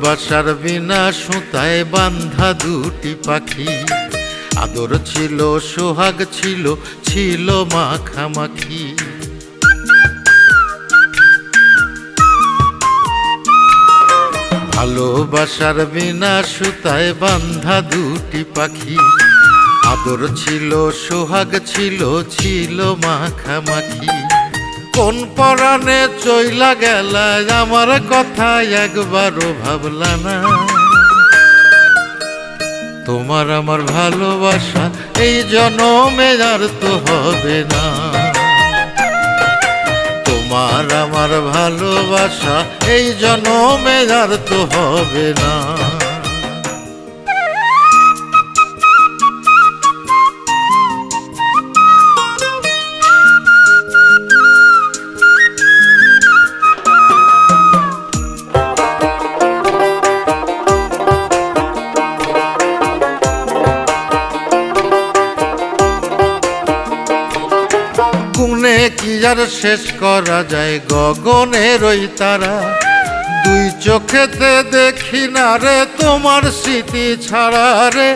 ভালোবাসার বিনা সুতায় বান্ধা দুটি পাখি, আদর ছিল সোহাগ ছিল, ছিল মাখামাখি। ভালোবাসার বিনা সুতায় বান্ধা দুটি পাখি, আদর ছিল সোহাগ ছিল, ছিল মাখামাখি। কোন পরাণে চইলা গেলা আমার কথা একবারও ভাবলা না। তোমার আমার ভালোবাসা এই জনমে আর তো হবে না। তোমার আমার ভালোবাসা এই জনমে আর তো হবে না। গুণে কি আর শেষ করা যায় গগনের ওই তারা, দুই চোখেতে দেখি না রে তোমার স্মৃতি ছাড়া, রে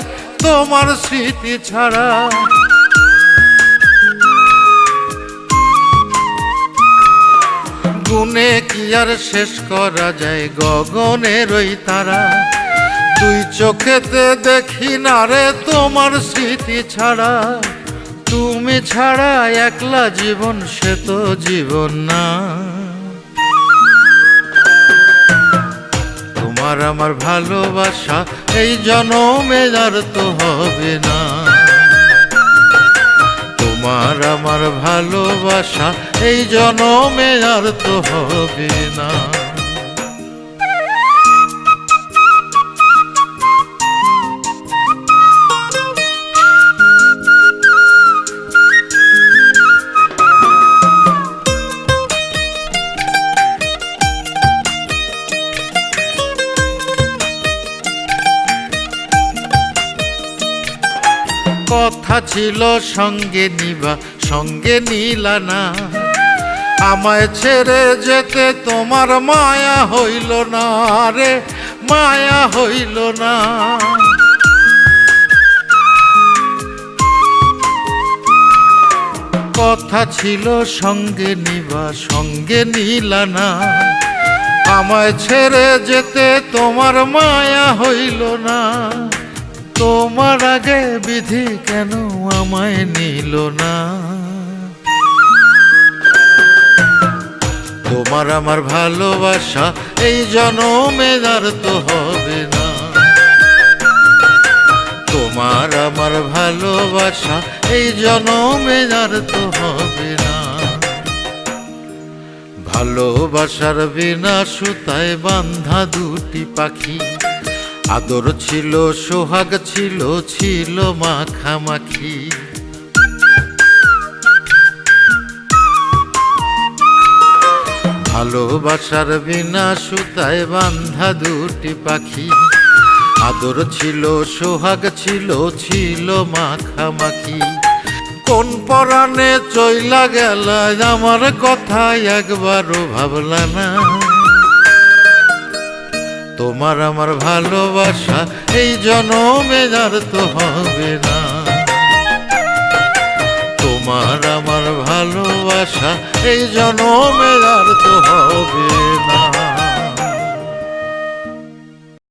তোমার স্মৃতি ছাড়া। গুণে কি আর শেষ করা যায় গগনের ওই তারা, দুই চোখেতে দেখি না রে তোমার স্মৃতি ছাড়া। তুমি ছাড়া একলা জীবন সে তো জীবন না। তোমার আমার ভালোবাসা এই জনমে আর তো হবে না। তোমার আমার ভালোবাসা এই জনমে আর তো হবে না। কথা ছিল সঙ্গে নিবা, সঙ্গে নিলা না। আমায় ছেড়ে যেতে তোমার মায়া হইল না রে, মায়া হইল না। কথা ছিল সঙ্গে নিবা, সঙ্গে নিলা না। আমায় ছেড়ে যেতে তোমার মায়া হইল না। তোমার আগে বিধি কেন আমায় নিল না। তোমার আমার ভালোবাসা এই জনমে আর তো হবে না। তোমার আমার ভালোবাসা এই জনমে আর তো হবে না। ভালোবাসার বিনা সুতায় বান্ধা দুটি পাখি, আদর ছিল সোহাগ ছিল, ছিল মাখামাখি। ভালোবাসার বিনা সুতায় বান্ধা দুটি পাখি, আদর ছিল সোহাগ ছিল, ছিল মাখামাখি। কোন পরাণে চইলা গেলা আমার কথা একবারও ভাবলা না। তোমার আমার ভালোবাসা এই জনমে আর তো হবে না। তোমার আমার ভালোবাসা এই জনমে আর তো হবে না।